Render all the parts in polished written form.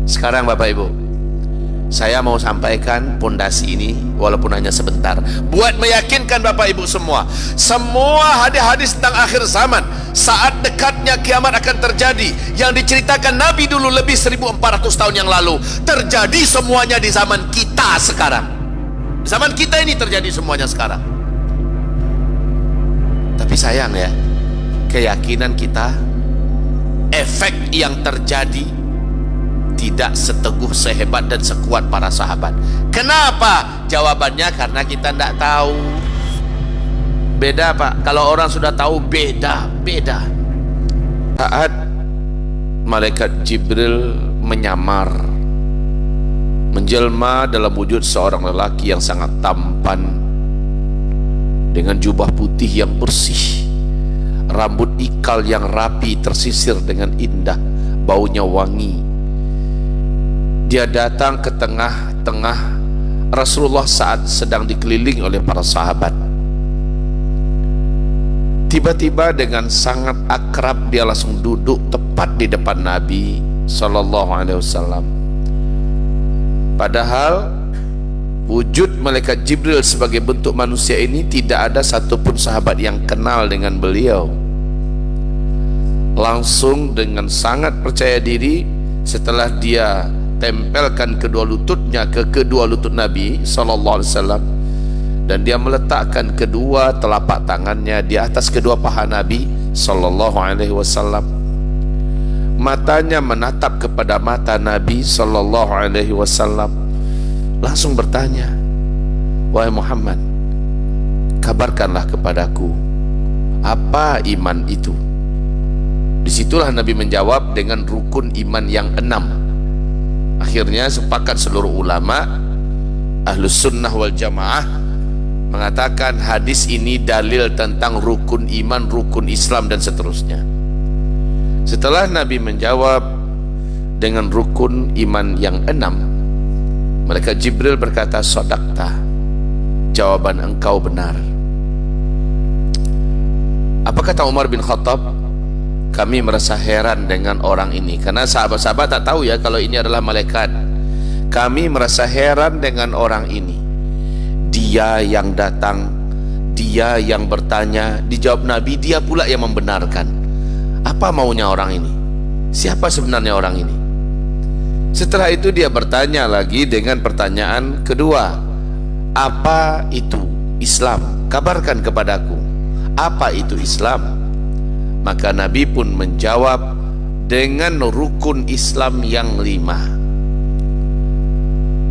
Sekarang Bapak Ibu, saya mau sampaikan pondasi ini walaupun hanya sebentar, buat meyakinkan Bapak Ibu semua hadis-hadis tentang akhir zaman, saat dekatnya kiamat akan terjadi, yang diceritakan Nabi dulu lebih 1400 tahun yang lalu, terjadi semuanya di zaman kita sekarang. Di zaman kita ini terjadi semuanya sekarang. Tapi sayang ya, keyakinan kita, efek yang terjadi tidak seteguh, sehebat dan sekuat para sahabat. Kenapa? Jawabannya karena kita tidak tahu. Beda Pak, kalau orang sudah tahu beda. Saat malaikat Jibril menyamar, menjelma dalam wujud seorang lelaki yang sangat tampan, dengan jubah putih yang bersih, rambut ikal yang rapi tersisir dengan indah, baunya wangi. Dia datang ke tengah-tengah Rasulullah saat sedang dikelilingi oleh para sahabat. Tiba-tiba dengan sangat akrab dia langsung duduk tepat di depan Nabi Sallallahu Alaihi Wasallam. Padahal wujud malaikat Jibril sebagai bentuk manusia ini tidak ada satupun sahabat yang kenal dengan beliau. Langsung dengan sangat percaya diri, setelah dia tempelkan kedua lututnya ke kedua lutut Nabi Sallallahu Alaihi Wasallam, dan dia meletakkan kedua telapak tangannya di atas kedua paha Nabi Sallallahu Alaihi Wasallam. Matanya menatap kepada mata Nabi Sallallahu Alaihi Wasallam, langsung bertanya, "Wahai Muhammad, kabarkanlah kepadaku, apa iman itu?" Disitulah Nabi menjawab dengan rukun iman yang 6. Akhirnya sepakat seluruh ulama Ahlus Sunnah wal Jamaah mengatakan hadis ini dalil tentang rukun iman, rukun Islam dan seterusnya. Setelah Nabi menjawab dengan rukun iman yang 6, malaikat Jibril berkata, "Shadaqta, jawaban engkau benar." Apa kata Umar bin Khattab? Kami merasa heran dengan orang ini, karena sahabat-sahabat tak tahu ya kalau ini adalah malaikat. Kami merasa heran dengan orang ini. Dia yang datang, dia yang bertanya, dijawab Nabi, dia pula yang membenarkan. Apa maunya orang ini? Siapa sebenarnya orang ini? Setelah itu dia bertanya lagi dengan pertanyaan kedua, apa itu Islam? Kabarkan kepadaku, apa itu Islam? Maka Nabi pun menjawab dengan rukun Islam yang 5.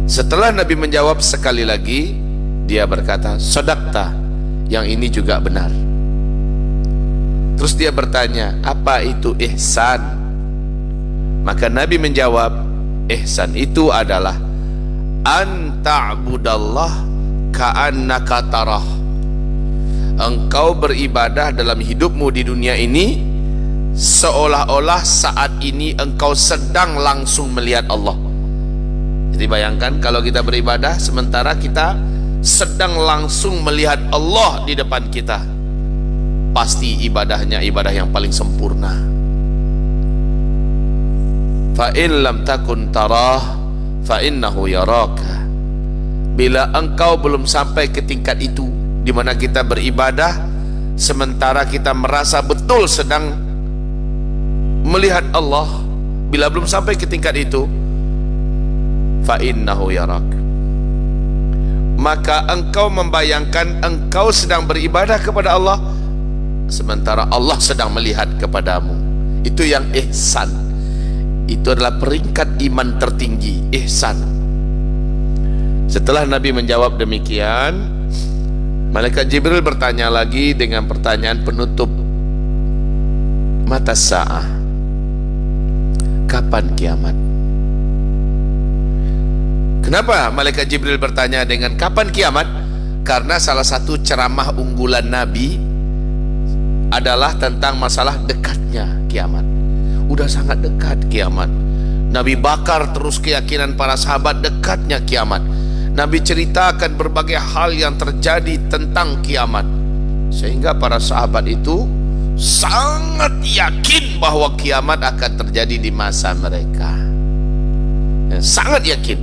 Setelah Nabi menjawab sekali lagi, dia berkata, "Shadaqta, yang ini juga benar." Terus dia bertanya, apa itu ihsan? Maka Nabi menjawab, ihsan itu adalah an ta'budallah ka'annaka tarah. Engkau beribadah dalam hidupmu di dunia ini seolah-olah saat ini engkau sedang langsung melihat Allah. Jadi bayangkan kalau kita beribadah sementara kita sedang langsung melihat Allah di depan kita, pasti ibadahnya ibadah yang paling sempurna. Fa in lam takun tarah fa innahu yaraka. Bila engkau belum sampai ke tingkat itu, di mana kita beribadah sementara kita merasa betul sedang melihat Allah, bila belum sampai ke tingkat itu, fa innahu yarak, maka engkau membayangkan engkau sedang beribadah kepada Allah sementara Allah sedang melihat kepadamu. Itu yang ihsan. Itu adalah peringkat iman tertinggi, ihsan. Setelah Nabi menjawab demikian, malaikat Jibril bertanya lagi dengan pertanyaan penutup, mata sa'ah, kapan kiamat? Kenapa malaikat Jibril bertanya dengan kapan kiamat? Karena salah satu ceramah unggulan Nabi adalah tentang masalah dekatnya kiamat. Udah sangat dekat kiamat. Nabi bakar terus keyakinan para sahabat dekatnya kiamat. Nabi ceritakan berbagai hal yang terjadi tentang kiamat, sehingga para sahabat itu sangat yakin bahwa kiamat akan terjadi di masa mereka. sangat yakin.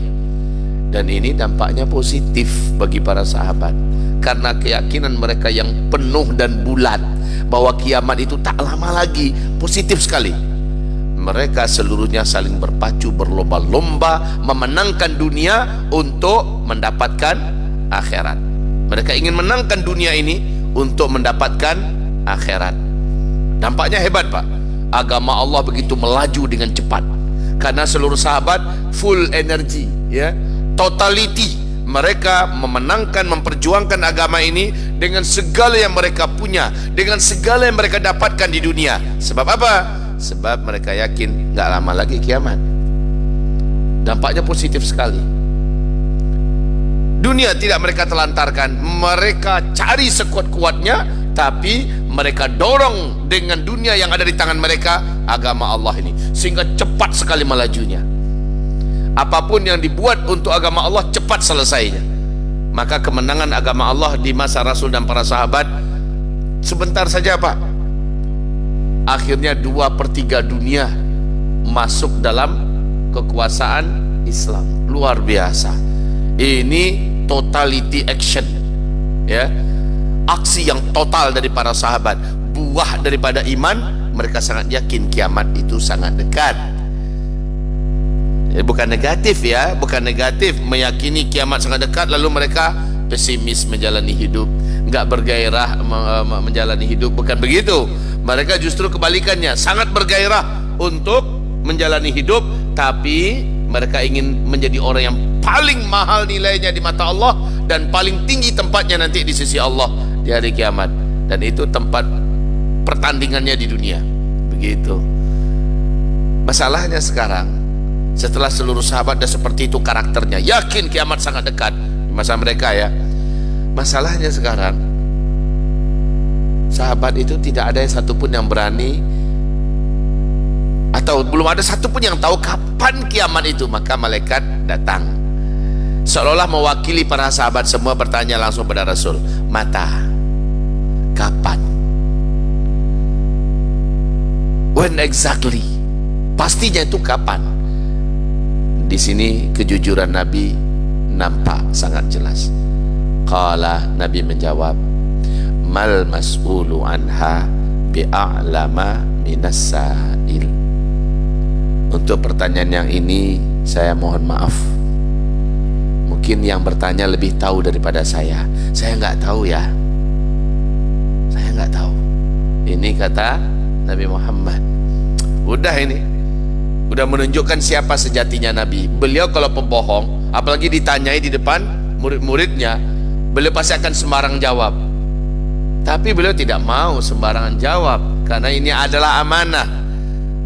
Dan ini dampaknya positif bagi para sahabat, karena keyakinan mereka yang penuh dan bulat bahwa kiamat itu tak lama lagi, positif sekali. Mereka seluruhnya saling berpacu, berlomba-lomba memenangkan dunia untuk mendapatkan akhirat. Mereka ingin menangkan dunia ini untuk mendapatkan akhirat. Dampaknya hebat, Pak. Agama Allah begitu melaju dengan cepat karena seluruh sahabat full energi, ya, totality. Mereka memenangkan, memperjuangkan agama ini dengan segala yang mereka punya, dengan segala yang mereka dapatkan di dunia. Sebab apa? Sebab mereka yakin nggak lama lagi kiamat. Dampaknya positif sekali. Dunia tidak mereka telantarkan, mereka cari sekuat-kuatnya, tapi mereka dorong dengan dunia yang ada di tangan mereka, agama Allah ini, sehingga cepat sekali melajunya. Apapun yang dibuat untuk agama Allah cepat selesainya. Maka kemenangan agama Allah di masa Rasul dan para sahabat sebentar saja, Pak. Akhirnya 2/3 dunia masuk dalam kekuasaan Islam. Luar biasa. Ini totality action, ya, aksi yang total dari para sahabat, buah daripada iman. Mereka sangat yakin kiamat itu sangat dekat. Bukan negatif, ya, bukan negatif meyakini kiamat sangat dekat lalu mereka pesimis menjalani hidup, nggak bergairah menjalani hidup. Bukan begitu. Mereka justru kebalikannya, sangat bergairah untuk menjalani hidup, tapi mereka ingin menjadi orang yang paling mahal nilainya di mata Allah dan paling tinggi tempatnya nanti di sisi Allah di hari kiamat. Dan itu tempat pertandingannya di dunia. Begitu. Masalahnya sekarang, setelah seluruh sahabat dan seperti itu karakternya, yakin kiamat sangat dekat di masa mereka, ya. Masalahnya sekarang, sahabat itu tidak ada yang satupun yang berani, atau belum ada satupun yang tahu kapan kiamat itu. Maka malaikat datang, seolah-olah mewakili para sahabat semua, bertanya langsung pada Rasul, mata, kapan? When exactly? Pastinya itu kapan? Di sini kejujuran Nabi nampak sangat jelas. Qala, Nabi menjawab, mal mas'ulu anha bi'a'lama minas sa'il. Untuk pertanyaan yang ini saya mohon maaf, mungkin yang bertanya lebih tahu daripada saya. Saya nggak tahu, ya, saya nggak tahu. Ini kata Nabi Muhammad. Udah, ini udah menunjukkan siapa sejatinya Nabi. Beliau kalau pembohong, apalagi ditanyai di depan murid-muridnya, beliau pasti akan sembarang jawab. Tapi beliau tidak mau sembarangan jawab, karena ini adalah amanah.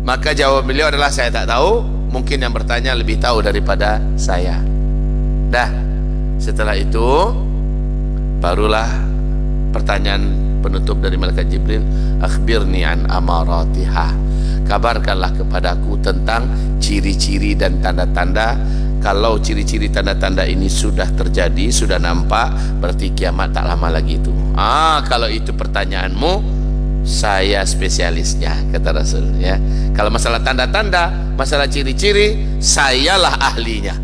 Maka jawab beliau adalah, saya tak tahu, mungkin yang bertanya lebih tahu daripada saya. Dah, setelah itu barulah pertanyaan penutup dari malaikat Jibril, akhbirni an amaratiha, kabarkanlah kepadaku tentang ciri-ciri dan tanda-tanda. Kalau ciri-ciri tanda-tanda ini sudah terjadi, sudah nampak, berarti kiamat tak lama lagi itu. Kalau itu pertanyaanmu, saya spesialisnya, kata Rasul, ya. Kalau masalah tanda-tanda, masalah ciri-ciri, sayalah ahlinya.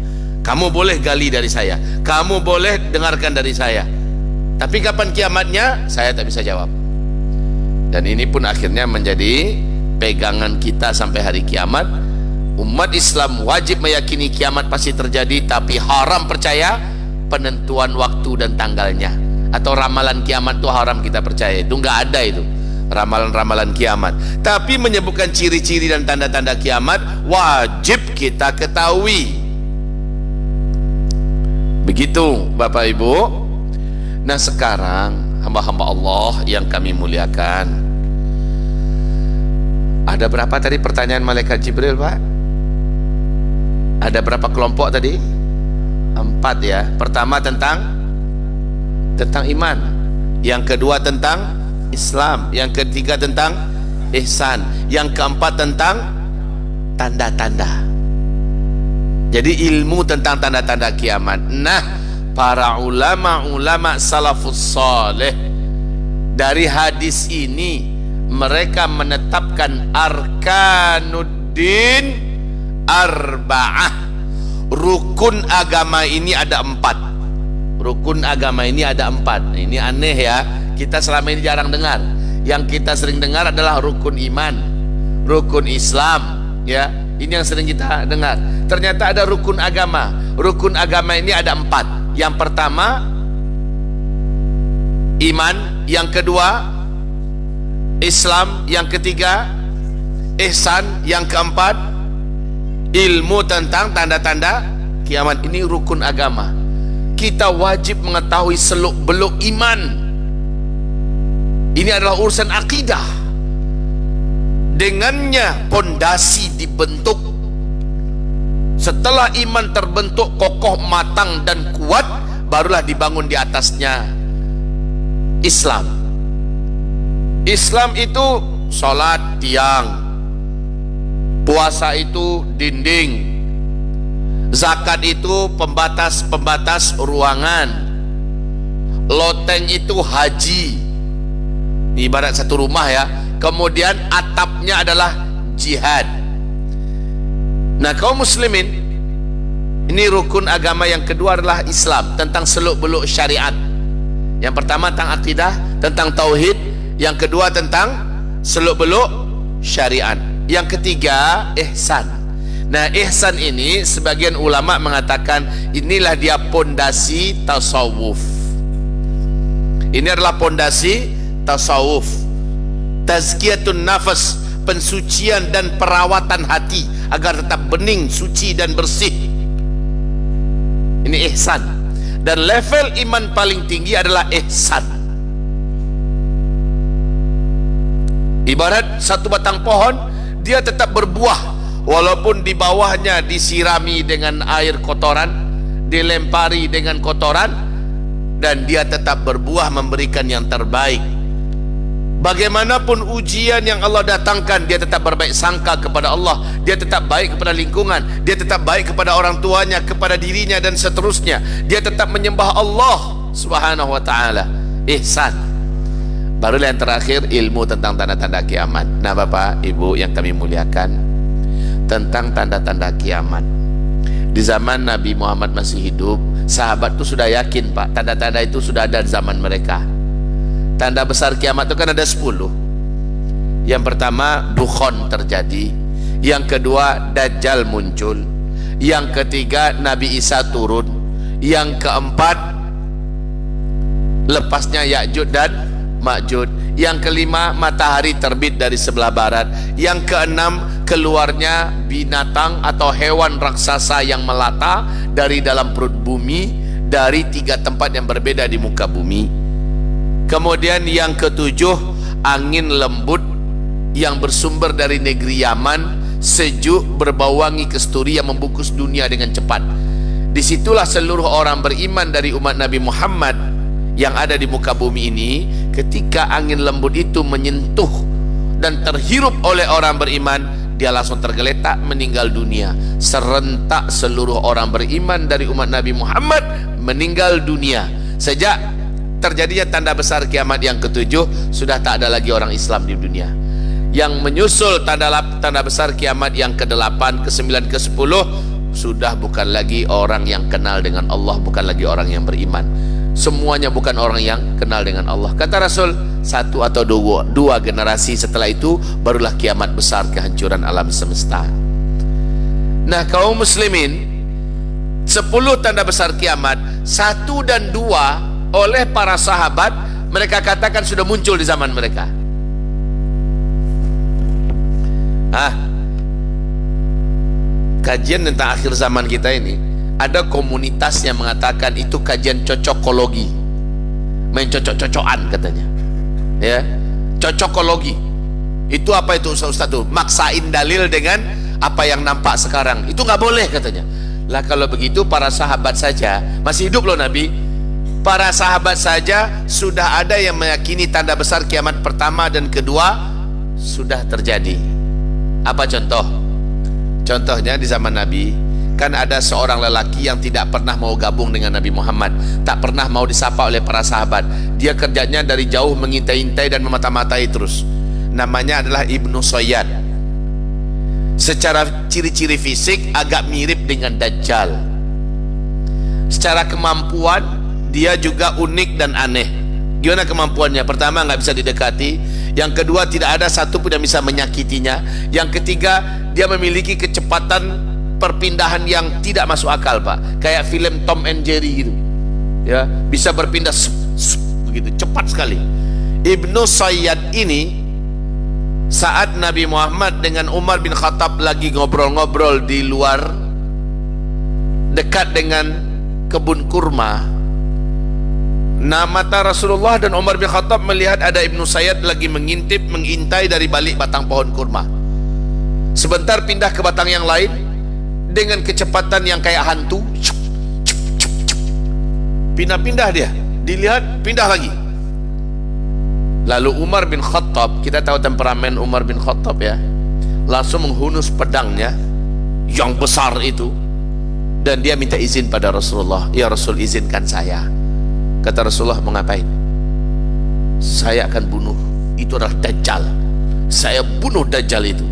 Kamu boleh gali dari saya, kamu boleh dengarkan dari saya, tapi kapan kiamatnya saya tak bisa jawab. Dan ini pun akhirnya menjadi pegangan kita sampai hari kiamat. Umat Islam wajib meyakini kiamat pasti terjadi, tapi haram percaya penentuan waktu dan tanggalnya. Atau ramalan kiamat itu haram kita percaya, itu nggak ada itu ramalan-ramalan kiamat. Tapi menyebutkan ciri-ciri dan tanda-tanda kiamat wajib kita ketahui. Begitu Bapak Ibu. Nah, sekarang hamba-hamba Allah yang kami muliakan, ada berapa tadi pertanyaan malaikat Jibril, Pak? Ada berapa kelompok tadi? 4, ya. Pertama tentang iman, yang kedua tentang Islam, yang ketiga tentang ihsan, yang keempat tentang tanda-tanda. Jadi ilmu tentang tanda-tanda kiamat. Nah, para ulama salafus saleh dari hadis ini mereka menetapkan arkanuddin arba'ah, rukun agama ini ada 4. Rukun agama ini ada 4. Ini aneh ya, kita selama ini jarang dengar. Yang kita sering dengar adalah rukun iman, rukun Islam, ya. Ini yang sering kita dengar. Ternyata ada rukun agama. Rukun agama ini ada 4. Yang pertama iman, yang kedua Islam, yang ketiga ihsan, yang keempat ilmu tentang tanda-tanda kiamat. Ini rukun agama. Kita wajib mengetahui seluk-beluk iman. Ini adalah urusan akidah. Dengannya pondasi dibentuk. Setelah iman terbentuk kokoh, matang dan kuat, barulah dibangun di atasnya Islam. Islam itu sholat tiang, puasa itu dinding, zakat itu pembatas-pembatas ruangan, loteng itu haji. Ibarat satu rumah ya. Kemudian atapnya adalah jihad. Nah, kaum muslimin, ini rukun agama yang kedua adalah Islam, tentang seluk-beluk syariat. Yang pertama tentang akidah, tentang tauhid. Yang kedua tentang seluk-beluk syariat. Yang ketiga ihsan. Nah, ihsan ini sebagian ulama mengatakan inilah dia pondasi tasawuf. Ini adalah pondasi tasawuf. Tazkiyatun nafas, pensucian dan perawatan hati agar tetap bening, suci dan bersih. Ini ihsan. Dan level iman paling tinggi adalah ihsan. Ibarat satu batang pohon, dia tetap berbuah walaupun di bawahnya disirami dengan air kotoran, dilempari dengan kotoran, dan dia tetap berbuah memberikan yang terbaik. Bagaimanapun ujian yang Allah datangkan, dia tetap berbaik sangka kepada Allah, dia tetap baik kepada lingkungan, dia tetap baik kepada orang tuanya, kepada dirinya dan seterusnya. Dia tetap menyembah Allah Subhanahu wa taala. Ihsan. Baru yang terakhir ilmu tentang tanda-tanda kiamat. Nah, Bapak Ibu yang kami muliakan, tentang tanda-tanda kiamat. Di zaman Nabi Muhammad masih hidup, sahabat itu sudah yakin, Pak, tanda-tanda itu sudah ada di zaman mereka. Tanda besar kiamat itu kan ada 10. Yang pertama dukhon terjadi, yang kedua Dajjal muncul, yang ketiga Nabi Isa turun, yang keempat lepasnya Ya'juj dan Ma'juj, yang kelima matahari terbit dari sebelah barat, yang keenam keluarnya binatang atau hewan raksasa yang melata dari dalam perut bumi dari 3 tempat yang berbeda di muka bumi. Kemudian yang ketujuh angin lembut yang bersumber dari negeri Yaman, sejuk berbau wangi kesturi yang membungkus dunia dengan cepat. Disitulah seluruh orang beriman dari umat Nabi Muhammad yang ada di muka bumi ini, ketika angin lembut itu menyentuh dan terhirup oleh orang beriman, dia langsung tergeletak meninggal dunia. Serentak seluruh orang beriman dari umat Nabi Muhammad meninggal dunia. Sejak terjadinya tanda besar kiamat yang ketujuh, sudah tak ada lagi orang Islam di dunia. Yang menyusul tanda besar kiamat yang ke-8, ke-9, ke-10, sudah bukan lagi orang yang kenal dengan Allah, bukan lagi orang yang beriman. Semuanya bukan orang yang kenal dengan Allah. Kata Rasul, 1 atau 2 generasi setelah itu barulah kiamat besar, kehancuran alam semesta. Nah, kaum muslimin, 10 tanda besar kiamat, 1 dan 2 oleh para sahabat mereka katakan sudah muncul di zaman mereka. Kajian tentang akhir zaman kita ini, ada komunitas yang mengatakan itu kajian cocokologi, main cocok-cocokan katanya, ya, cocokologi. Itu apa itu Ustaz tuh? Maksain dalil dengan apa yang nampak sekarang. Itu nggak boleh katanya. Lah kalau begitu para sahabat saja, masih hidup loh Nabi, para sahabat saja sudah ada yang meyakini tanda besar kiamat pertama dan kedua sudah terjadi. Apa contoh? Contohnya di zaman Nabi kan ada seorang lelaki yang tidak pernah mau gabung dengan Nabi Muhammad, tak pernah mau disapa oleh para sahabat. Dia kerjanya dari jauh mengintai-intai dan memata-matai terus. Namanya adalah Ibnu Sayyad. Secara ciri-ciri fisik agak mirip dengan Dajjal. Secara kemampuan dia juga unik dan aneh. Gimana kemampuannya? Pertama, nggak bisa didekati. Yang kedua, tidak ada satu pun yang bisa menyakitinya. Yang ketiga, dia memiliki kecepatan perpindahan yang tidak masuk akal, Pak. Kayak film Tom and Jerry gitu. Ya, bisa berpindah begitu cepat sekali. Ibnu Sayyad ini, saat Nabi Muhammad dengan Umar bin Khattab lagi ngobrol-ngobrol di luar dekat dengan kebun kurma, nah mata Rasulullah dan Umar bin Khattab melihat ada Ibnu Sayyad lagi mengintai dari balik batang pohon kurma. Sebentar pindah ke batang yang lain dengan kecepatan yang kayak hantu, pindah-pindah dia, dilihat pindah lagi. Lalu Umar bin Khattab, kita tahu temperamen Umar bin Khattab ya, langsung menghunus pedangnya yang besar itu, dan dia minta izin pada Rasulullah. Ya Rasul, izinkan saya. Kata Rasulullah, mau ngapain? Saya akan bunuh, itu adalah Dajjal. Saya bunuh Dajjal itu.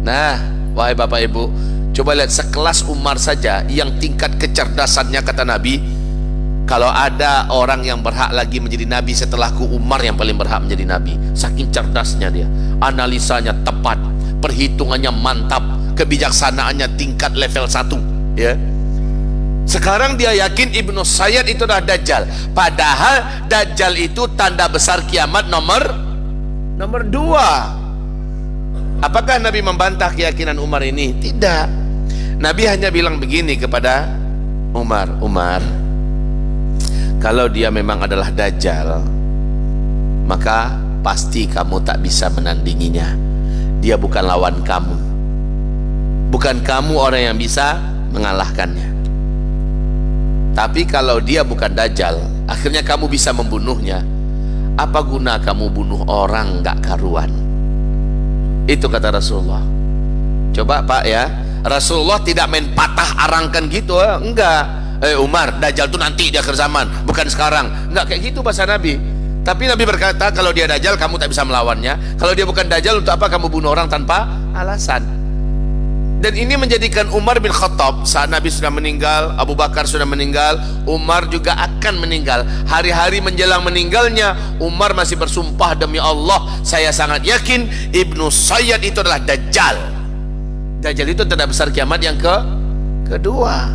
Nah, wahai Bapak Ibu, coba lihat sekelas Umar saja yang tingkat kecerdasannya, kata Nabi, kalau ada orang yang berhak lagi menjadi nabi setelahku, Umar yang paling berhak menjadi nabi. Saking cerdasnya dia, analisanya tepat, perhitungannya mantap, kebijaksanaannya tingkat level 1 ya. Sekarang dia yakin Ibnu Sayyad itu adalah Dajjal, padahal Dajjal itu tanda besar kiamat nomor 2. Apakah Nabi membantah keyakinan Umar ini? Tidak. Nabi hanya bilang begini kepada Umar, kalau dia memang adalah Dajjal, maka pasti kamu tak bisa menandinginya. Dia bukan lawan kamu, bukan kamu orang yang bisa mengalahkannya. Tapi kalau dia bukan Dajjal, akhirnya kamu bisa membunuhnya, apa guna kamu bunuh orang gak karuan? Itu kata Rasulullah. Coba Pak ya, Rasulullah tidak main patah arangkan gitu, enggak. Umar, Dajjal itu nanti di akhir zaman, bukan sekarang. Enggak kayak gitu bahasa Nabi. Tapi Nabi berkata, kalau dia Dajjal kamu tak bisa melawannya. Kalau dia bukan Dajjal, untuk apa kamu bunuh orang tanpa alasan? Dan ini menjadikan Umar bin Khattab, saat Nabi sudah meninggal, Abu Bakar sudah meninggal, Umar juga akan meninggal. Hari-hari menjelang meninggalnya, Umar masih bersumpah, demi Allah saya sangat yakin Ibnu Sayyad itu adalah Dajjal. Dajjal itu tanda besar kiamat yang kedua.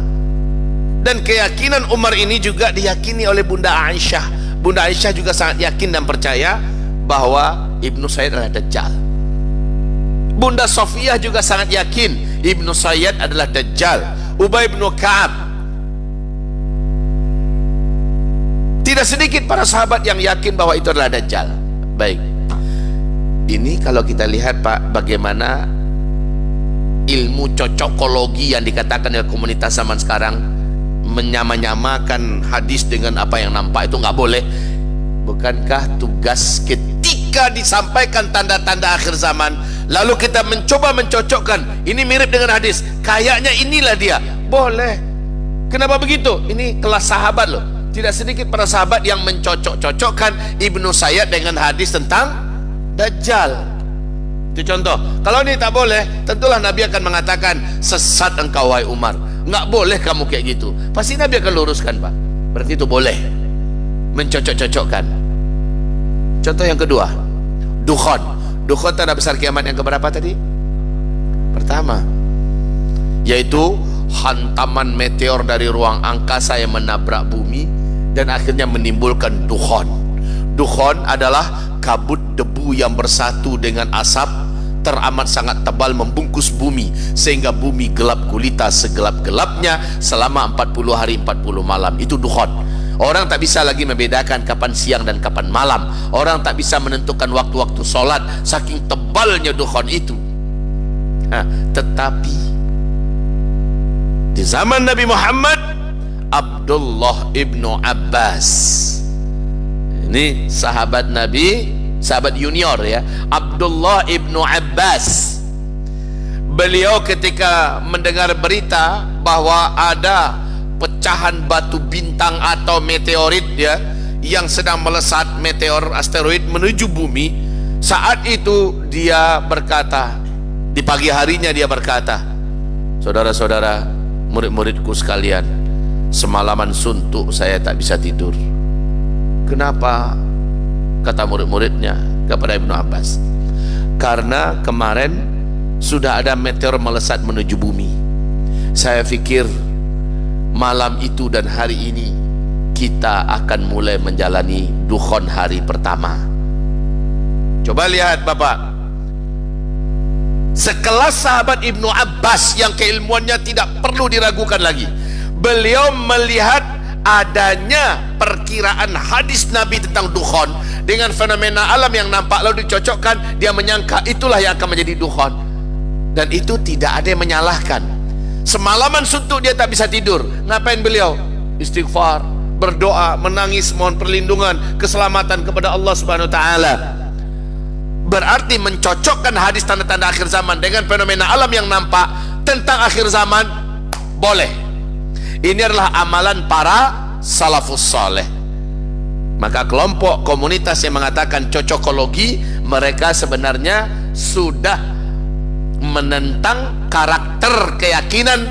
Dan keyakinan Umar ini juga diyakini oleh Bunda Aisyah. Bunda Aisyah juga sangat yakin dan percaya bahwa Ibnu Sayyad adalah Dajjal. Bunda Sofiyah juga sangat yakin Ibnu Sayyad adalah Dajjal. Ubay bin Ka'ab. Tidak sedikit para sahabat yang yakin bahwa itu adalah Dajjal. Baik, ini kalau kita lihat Pak, bagaimana ilmu cocokologi yang dikatakan oleh komunitas zaman sekarang menyamakan hadis dengan apa yang nampak, itu nggak boleh. Bukankah tugas ketika disampaikan tanda-tanda akhir zaman, lalu kita mencoba mencocokkan, ini mirip dengan hadis, kayaknya inilah dia, boleh. Kenapa begitu? Ini kelas sahabat loh. Tidak sedikit para sahabat yang mencocok-cocokkan Ibnu Sayyad dengan hadis tentang Dajjal. Itu contoh. Kalau ini tak boleh, tentulah Nabi akan mengatakan, sesat engkau wahai Umar, nggak boleh kamu kayak gitu. Pasti Nabi akan luruskan Pak. Berarti itu boleh mencocok-cocokkan. Contoh yang kedua, Dukhan. Dukhan tanda besar kiamat yang keberapa tadi? Pertama, yaitu hantaman meteor dari ruang angkasa yang menabrak bumi dan akhirnya menimbulkan dukhan. Dukhan adalah kabut debu yang bersatu dengan asap, teramat sangat tebal membungkus bumi sehingga bumi gelap gulita segelap-gelapnya selama 40 hari 40 malam. Itu dukhan. Orang tak bisa lagi membedakan kapan siang dan kapan malam. Orang tak bisa menentukan waktu-waktu sholat, saking tebalnya dukhan itu. Tetapi di zaman Nabi Muhammad, Abdullah ibnu Abbas, ini sahabat Nabi, sahabat junior ya, Abdullah ibnu Abbas, beliau ketika mendengar berita bahwa ada pecahan batu bintang atau meteorit ya, yang sedang melesat, meteor asteroid menuju bumi, saat itu dia berkata, Di pagi harinya dia berkata, saudara-saudara, murid-muridku sekalian, semalaman suntuk saya tak bisa tidur. Kenapa? Kata murid-muridnya kepada Ibnu Abbas, karena kemarin sudah ada meteor melesat menuju bumi. Saya pikir malam itu dan hari ini kita akan mulai menjalani dukhon hari pertama. Coba lihat Bapak, sekelas sahabat Ibnu Abbas yang keilmuannya tidak perlu diragukan lagi, beliau melihat adanya perkiraan hadis Nabi tentang dukhon dengan fenomena alam yang nampak, lalu dicocokkan, dia menyangka itulah yang akan menjadi dukhon. Dan itu tidak ada yang menyalahkan. Semalaman suntuk dia tak bisa tidur. Ngapain beliau? Istighfar, berdoa, menangis, mohon perlindungan, keselamatan kepada Allah Subhanahu wa taala. Berarti mencocokkan hadis tanda-tanda akhir zaman dengan fenomena alam yang nampak tentang akhir zaman boleh. Ini adalah amalan para salafus saleh. Maka kelompok komunitas yang mengatakan cocokologi, mereka sebenarnya sudah menentang karakter keyakinan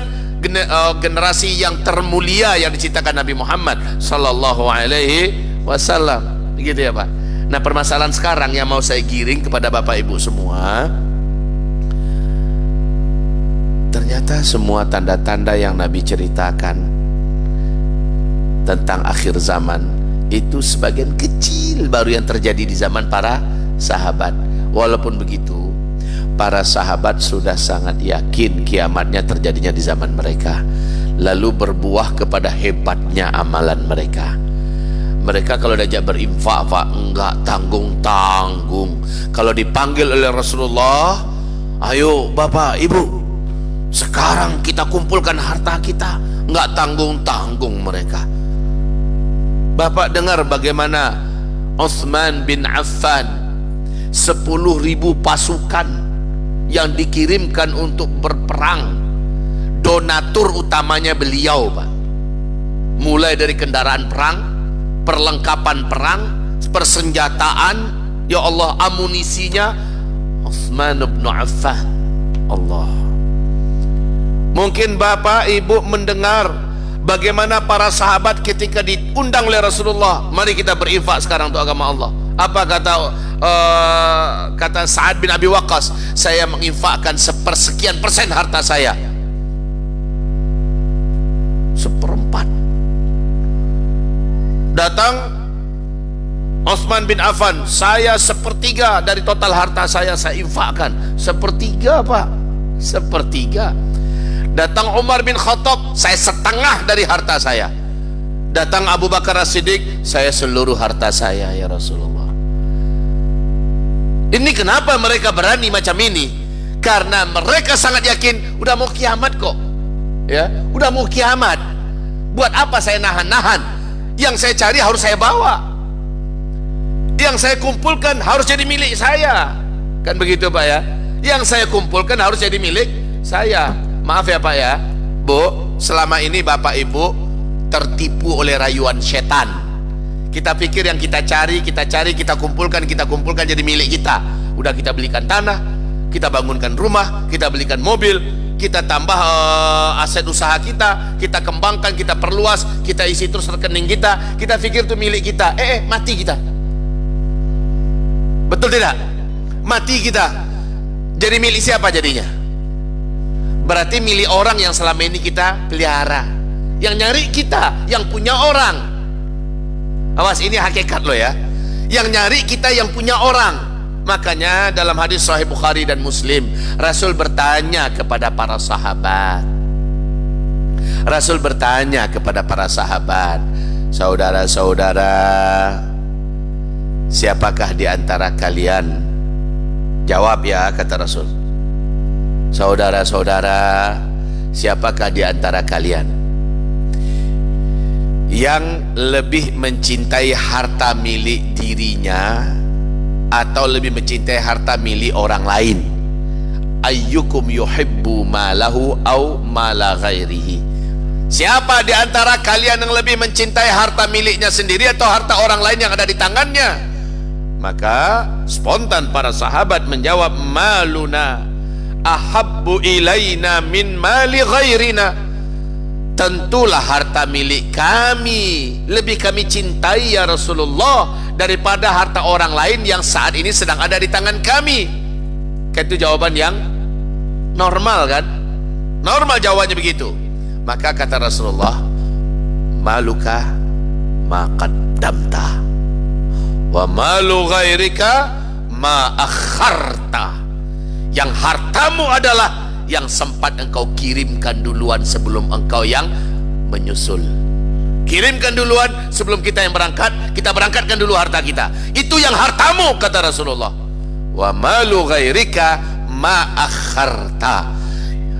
generasi yang termulia yang diciptakan Nabi Muhammad sallallahu alaihi wasallam. Begitu ya Pak. Nah, permasalahan sekarang yang mau saya giring kepada Bapak Ibu semua, ternyata semua tanda-tanda yang Nabi ceritakan tentang akhir zaman itu sebagian kecil baru yang terjadi di zaman para sahabat. Walaupun begitu, para sahabat sudah sangat yakin kiamatnya terjadinya di zaman mereka, lalu berbuah kepada hebatnya amalan mereka. Mereka kalau diajak berinfak, Pak, enggak tanggung-tanggung. Kalau dipanggil oleh Rasulullah, ayo Bapak Ibu, sekarang kita kumpulkan harta kita, enggak tanggung-tanggung mereka. Bapak dengar bagaimana Utsman bin Affan, 10.000 pasukan yang dikirimkan untuk berperang, donatur utamanya beliau Pak. Mulai dari kendaraan perang, perlengkapan perang, persenjataan, ya Allah, amunisinya, Utsman bin Affan. Allah. Mungkin Bapak Ibu mendengar bagaimana para sahabat ketika diundang oleh Rasulullah, mari kita berinfak sekarang untuk agama Allah. Apa kata Sa'ad bin Abi Waqqas, saya menginfakkan 1/sekian% harta saya. 1/4. Datang Utsman bin Affan, saya 1/3 dari total harta saya infakkan. 1/3 Pak, 1/3. Datang Umar bin Khattab, saya 1/2 dari harta saya. Datang Abu Bakar As-Siddiq, saya seluruh harta saya ya Rasulullah. Ini kenapa mereka berani macam ini? Karena mereka sangat yakin udah mau kiamat kok. Ya, udah mau kiamat. Buat apa saya nahan-nahan? Yang saya cari harus saya bawa. Yang saya kumpulkan harus jadi milik saya. Kan begitu Pak ya? Yang saya kumpulkan harus jadi milik saya. Maaf ya Pak ya, Bu, selama ini Bapak Ibu tertipu oleh rayuan setan. Kita pikir yang kita cari, kita kumpulkan jadi milik kita. Udah kita belikan tanah, kita bangunkan rumah, kita belikan mobil, kita tambah aset usaha kita kembangkan, kita perluas, kita isi terus rekening kita pikir itu milik kita. Mati kita. Betul tidak? Mati kita. Jadi milik siapa jadinya? Berarti milik orang yang selama ini kita pelihara. Yang nyari kita, yang punya orang. Awas, ini hakikat loh ya. Yang nyari kita yang punya orang. Makanya dalam hadis Sahih Bukhari dan Muslim, Rasul bertanya kepada para sahabat. Rasul bertanya kepada para sahabat, saudara-saudara, siapakah di antara kalian? Jawab ya, kata Rasul. Saudara-saudara, siapakah di antara kalian yang lebih mencintai harta milik dirinya atau lebih mencintai harta milik orang lain? Ayyukum yuhibbu malahu au mala ghairihi. Siapa di antara kalian yang lebih mencintai harta miliknya sendiri atau harta orang lain yang ada di tangannya? Maka spontan para sahabat menjawab, maluna. ahabbu ilaina min mali ghairina. Tentulah harta milik kami lebih kami cintai ya Rasulullah daripada harta orang lain yang saat ini sedang ada di tangan kami. Itu jawaban yang normal kan? Normal jawabannya begitu. Maka kata Rasulullah, maluka ma qaddamta wa malu ghairika ma akharta. Yang hartamu adalah yang sempat engkau kirimkan duluan sebelum engkau yang menyusul. Kirimkan duluan sebelum kita yang berangkat, kita berangkatkan dulu harta kita. Itu yang hartamu, kata Rasulullah. Wa malu ghairika ma akharta.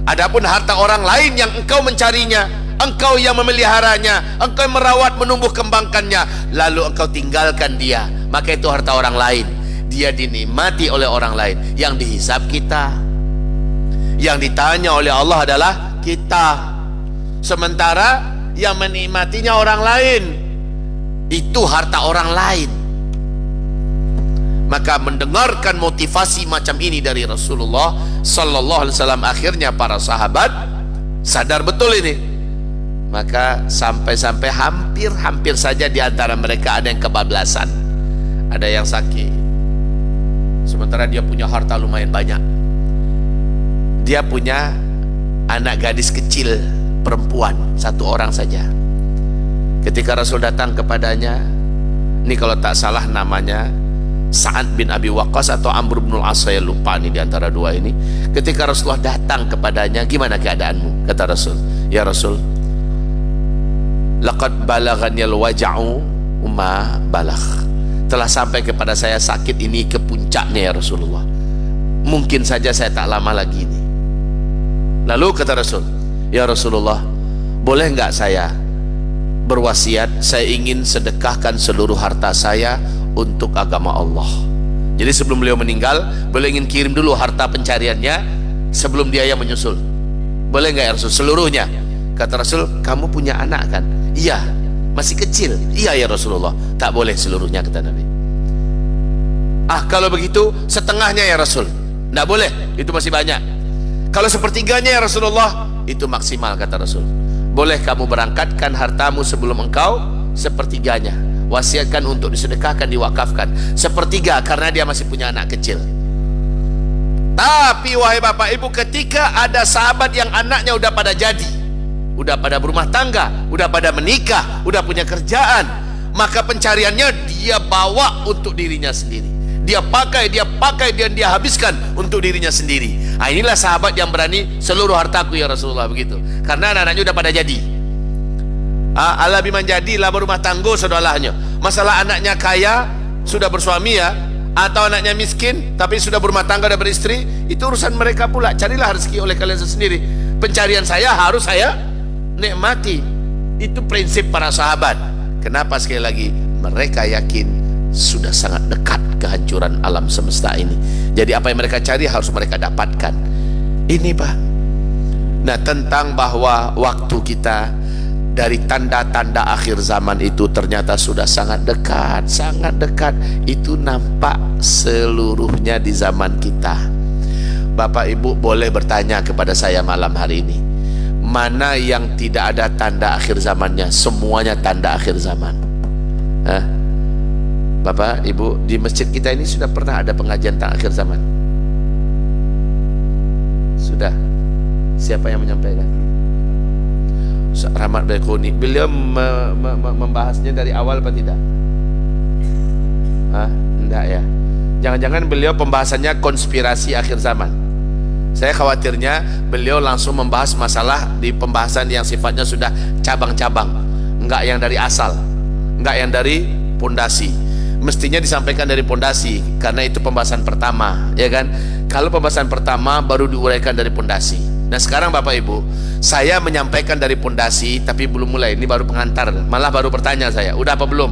Adapun harta orang lain yang engkau mencarinya, engkau yang memeliharanya, engkau yang merawat, menumbuh kembangkannya, lalu engkau tinggalkan dia, maka itu harta orang lain. Dia dinikmati oleh orang lain. Yang dihisab kita, yang ditanya oleh Allah adalah kita. Sementara yang menikmatinya orang lain, itu harta orang lain. Maka mendengarkan motivasi macam ini dari Rasulullah Sallallahu Alaihi Wasallam, akhirnya para sahabat sadar betul ini. Maka sampai-sampai hampir saja di antara mereka ada yang kebablasan, ada yang sakit. Sementara dia punya harta lumayan banyak. Dia punya anak gadis kecil perempuan satu orang saja. Ketika Rasul datang kepadanya, ini kalau tak salah namanya Sa'ad bin Abi Waqqas atau Amr bin Al-As, saya lupa nih di antara dua ini. Ketika Rasulullah datang kepadanya, gimana keadaanmu? Kata Rasul, ya Rasul, laqad balaghaniyal waja'u ma balagh. Telah sampai kepada saya sakit ini ke puncaknya ya Rasulullah. Mungkin saja saya tak lama lagi ini. Lalu kata Rasul, ya Rasulullah, boleh enggak saya berwasiat, saya ingin sedekahkan seluruh harta saya untuk agama Allah. Jadi sebelum beliau meninggal, beliau ingin kirim dulu harta pencariannya sebelum dia yang menyusul. Boleh enggak ya Rasul? Seluruhnya. Kata Rasul, kamu punya anak kan? Iya, masih kecil. Iya ya Rasulullah. Tak boleh seluruhnya, kata Nabi. Ah, kalau begitu setengahnya ya Rasul. Tidak boleh, itu masih banyak. Kalau sepertiganya ya Rasulullah, itu maksimal, kata Rasul. Boleh kamu berangkatkan hartamu sebelum engkau sepertiganya. Wasiatkan untuk disedekahkan, diwakafkan sepertiga, karena dia masih punya anak kecil. Tapi wahai bapak ibu, ketika ada sahabat yang anaknya udah pada jadi, udah pada berumah tangga, udah pada menikah, udah punya kerjaan, maka pencariannya dia bawa untuk dirinya sendiri. Dia pakai, dan dia habiskan untuk dirinya sendiri. Nah, inilah sahabat yang berani, seluruh hartaku ya Rasulullah, begitu. Karena anak-anaknya udah pada jadi. Allah biman jadi lah berumah tangga saudaranya. Masalah anaknya kaya, sudah bersuami ya, atau anaknya miskin tapi sudah berumah tangga dan beristri, itu urusan mereka pula. Carilah rezeki oleh kalian sendiri. Pencarian saya harus saya nikmati. Itu prinsip para sahabat. Kenapa? Sekali lagi, mereka yakin sudah sangat dekat kehancuran alam semesta ini. Jadi apa yang mereka cari harus mereka dapatkan. Ini Pak. Nah, tentang bahwa waktu kita dari tanda-tanda akhir zaman itu ternyata sudah sangat dekat, sangat dekat. Itu nampak seluruhnya di zaman kita. Bapak Ibu boleh bertanya kepada saya malam hari ini, mana yang tidak ada tanda akhir zamannya? Semuanya tanda akhir zaman. Hah? Bapak Ibu, di masjid kita ini sudah pernah ada pengajian tentang akhir zaman? Sudah? Siapa yang menyampaikan? Ustaz Rahmat Baikuni. Beliau membahasnya dari awal apa tidak? Hah? Enggak ya? Jangan-jangan beliau pembahasannya konspirasi akhir zaman. Saya khawatirnya beliau langsung membahas masalah di pembahasan yang sifatnya sudah cabang-cabang, enggak yang dari asal, enggak yang dari pondasi. Mestinya disampaikan dari pondasi, karena itu pembahasan pertama, ya kan? Kalau pembahasan pertama baru diuraikan dari pondasi. Nah sekarang Bapak Ibu, saya menyampaikan dari pondasi tapi belum mulai, ini baru pengantar, malah baru bertanya saya, udah apa belum?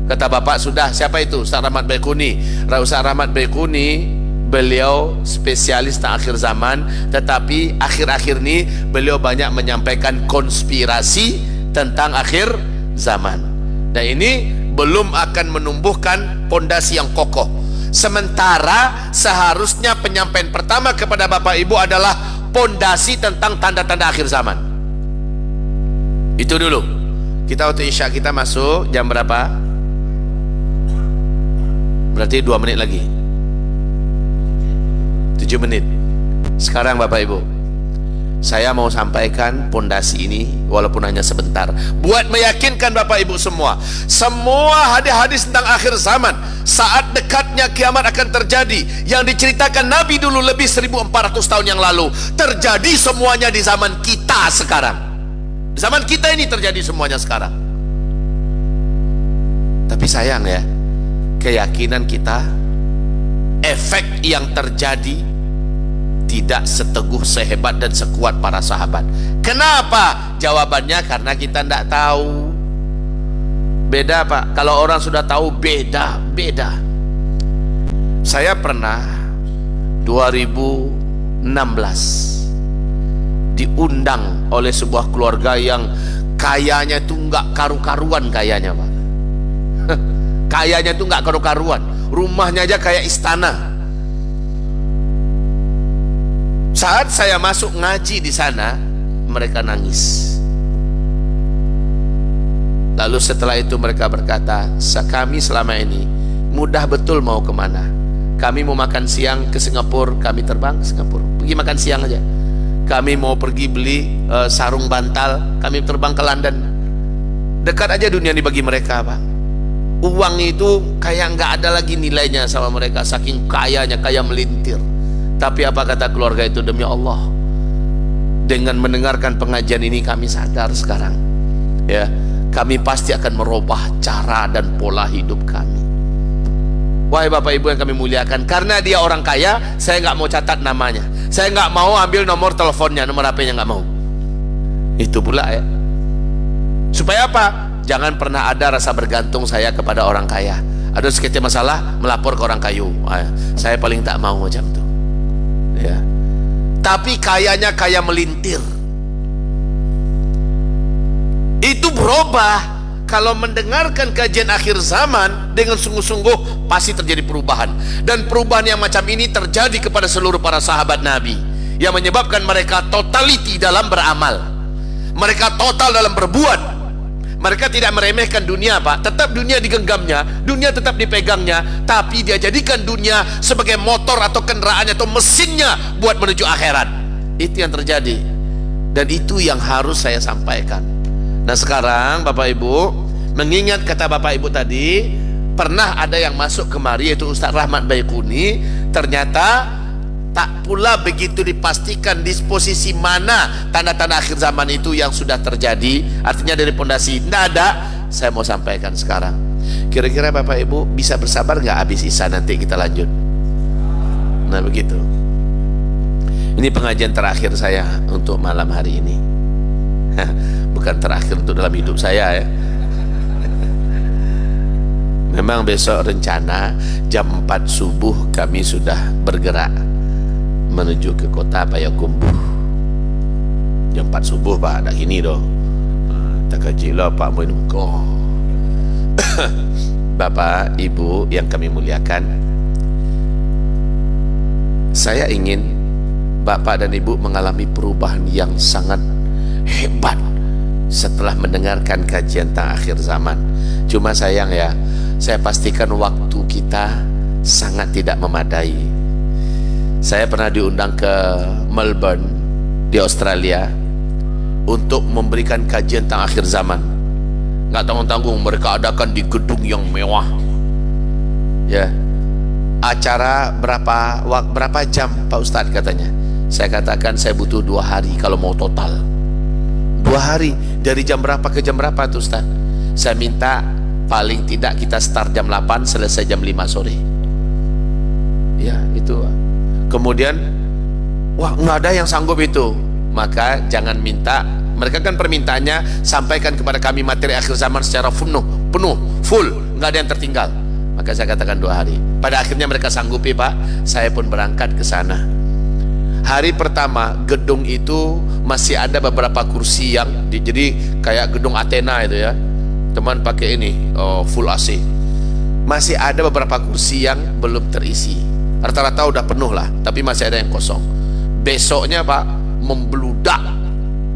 Kata Bapak sudah. Siapa itu? Ustaz Rahmat Baikuni. Ustaz Rahmat Baikuni, beliau spesialis tentang akhir zaman, tetapi akhir-akhir ini beliau banyak menyampaikan konspirasi tentang akhir zaman. Dan ini belum akan menumbuhkan pondasi yang kokoh. Sementara seharusnya penyampaian pertama kepada Bapak Ibu adalah pondasi tentang tanda-tanda akhir zaman. Itu dulu. Kita waktu Isya kita masuk jam berapa? Berarti 2 menit lagi. 7 menit. Sekarang Bapak Ibu, saya mau sampaikan pondasi ini walaupun hanya sebentar, buat meyakinkan Bapak Ibu semua hadis-hadis tentang akhir zaman, saat dekatnya kiamat akan terjadi, yang diceritakan Nabi dulu lebih 1400 tahun yang lalu, terjadi semuanya di zaman kita sekarang. Zaman kita ini terjadi semuanya sekarang. Tapi sayang ya, keyakinan kita, efek yang terjadi tidak seteguh, sehebat dan sekuat para sahabat. Kenapa? Jawabannya karena kita tidak tahu. Beda Pak, kalau orang sudah tahu beda. Saya pernah 2016 diundang oleh sebuah keluarga yang kayanya itu nggak karu-karuan kayanya Pak. Kayanya itu nggak karu-karuan, rumahnya aja kayak istana. Saat saya masuk ngaji di sana, mereka nangis. Lalu setelah itu mereka berkata, kami selama ini mudah betul mau kemana. Kami mau makan siang ke Singapura, kami terbang ke Singapura, pergi makan siang aja. Kami mau pergi beli sarung bantal, kami terbang ke London. Dekat aja dunia ini bagi mereka Pak. Uang itu kayak nggak ada lagi nilainya sama mereka, saking kayanya, kaya melintir. Tapi apa kata keluarga itu, demi Allah, dengan mendengarkan pengajian ini kami sadar sekarang, ya, kami pasti akan merubah cara dan pola hidup kami. Wahai Bapak Ibu yang kami muliakan, karena dia orang kaya, saya nggak mau catat namanya, saya nggak mau ambil nomor teleponnya, nomor HP-nya nggak mau. Itu pula ya, supaya apa? Jangan pernah ada rasa bergantung saya kepada orang kaya. Ada sedikit masalah, melapor ke orang kayu. Saya paling tak mau macam itu. Ya. Tapi kayanya kaya melintir. Itu berubah. Kalau mendengarkan kajian akhir zaman dengan sungguh-sungguh, pasti terjadi perubahan. Dan perubahan yang macam ini terjadi kepada seluruh para sahabat Nabi, yang menyebabkan mereka totality dalam beramal, mereka total dalam berbuat. Mereka tidak meremehkan dunia Pak, tetap dunia digenggamnya, dunia tetap dipegangnya, tapi dia jadikan dunia sebagai motor atau kendaraannya atau mesinnya buat menuju akhirat. Itu yang terjadi, dan itu yang harus saya sampaikan. Nah sekarang Bapak Ibu, mengingat kata Bapak Ibu tadi, pernah ada yang masuk kemari yaitu Ustaz Rahmat Baikuni, ternyata tak pula begitu dipastikan disposisi mana tanda-tanda akhir zaman itu yang sudah terjadi. Artinya dari pondasi tidak ada. Saya mau sampaikan sekarang. Kira-kira Bapak Ibu bisa bersabar nggak habis Isya nanti kita lanjut? Nah begitu. Ini pengajian terakhir saya untuk malam hari ini. Bukan terakhir untuk dalam hidup saya ya. Memang besok rencana jam 4 subuh kami sudah bergerak menuju ke kota Payakumbuh. Jam 4 subuh Pak, dah gini doh. Tak kajilah Pak minum kau. Bapak Ibu yang kami muliakan, saya ingin Bapak dan Ibu mengalami perubahan yang sangat hebat setelah mendengarkan kajian tentang akhir zaman. Cuma sayang ya, saya pastikan waktu kita sangat tidak memadai. Saya pernah diundang ke Melbourne di Australia untuk memberikan kajian tentang akhir zaman. Nggak tanggung-tanggung, mereka adakan di gedung yang mewah. Ya, acara berapa jam Pak Ustadz katanya? Saya katakan saya butuh 2 hari kalau mau total. 2 hari, dari jam berapa ke jam berapa tuh Ustadz? Saya minta paling tidak kita start jam 8, selesai jam 5 sore. Ya, itu. Kemudian, wah nggak ada yang sanggup itu, maka jangan minta. Mereka kan permintaannya, sampaikan kepada kami materi akhir zaman secara penuh, full, nggak ada yang tertinggal. Maka saya katakan 2 hari. Pada akhirnya mereka sanggupi Pak. Saya pun berangkat ke sana. Hari pertama gedung itu masih ada beberapa kursi yang jadi kayak gedung Athena itu ya. Teman pakai ini full AC. masih ada beberapa kursi yang belum terisi. Rata-rata udah penuh lah, tapi masih ada yang kosong. Besoknya Pak, membludak,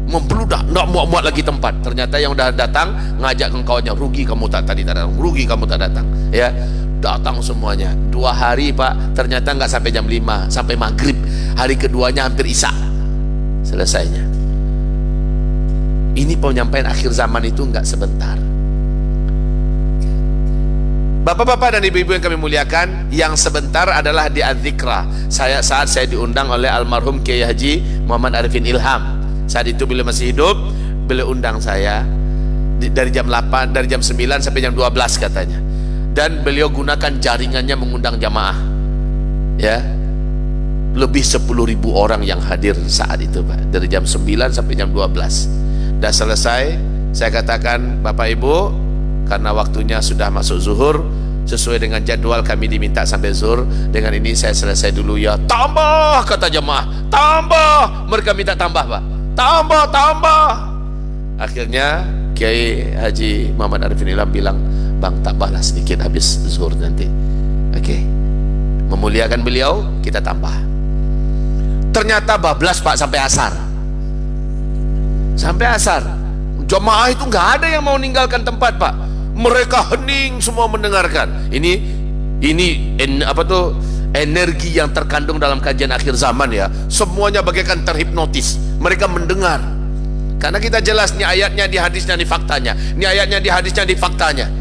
nggak muat lagi tempat. Ternyata yang udah datang ngajak kawan-kawannya, rugi kamu tak datang, rugi kamu tak datang. Ya, datang semuanya. 2 hari Pak, ternyata nggak sampai jam 5, sampai maghrib. Hari keduanya hampir isya selesainya. Ini penyampaian akhir zaman itu nggak sebentar. Bapak-bapak dan ibu-ibu yang kami muliakan, yang sebentar adalah di Adzikra. Saat saya diundang oleh almarhum Kiai Haji Muhammad Arifin Ilham. Saat itu beliau masih hidup, beliau undang saya dari jam 8, dari jam 9 sampai jam 12 katanya. Dan beliau gunakan jaringannya mengundang jamaah. Ya. Lebih 10.000 orang yang hadir saat itu Pak, dari jam 9 sampai jam 12. Dah selesai, saya katakan, Bapak Ibu, karena waktunya sudah masuk zuhur, sesuai dengan jadwal kami diminta sampai zuhur. Dengan ini saya selesai dulu ya. Tambah, kata jemaah, tambah. Mereka minta tambah Pak, tambah. Akhirnya Kiai Haji Muhammad Arifin Ilham bilang, Bang, tambahlah sedikit habis zuhur nanti. Oke. Memuliakan beliau, kita tambah. Ternyata bablas Pak sampai asar. Sampai asar. Jemaah itu nggak ada yang mau meninggalkan tempat Pak. Mereka hening semua mendengarkan. Ini energi yang terkandung dalam kajian akhir zaman ya. Semuanya bagaikan terhipnotis. Mereka mendengar. Karena kita jelas nih ayatnya, di hadisnya, di faktanya. Ini ayatnya, di hadisnya, di faktanya.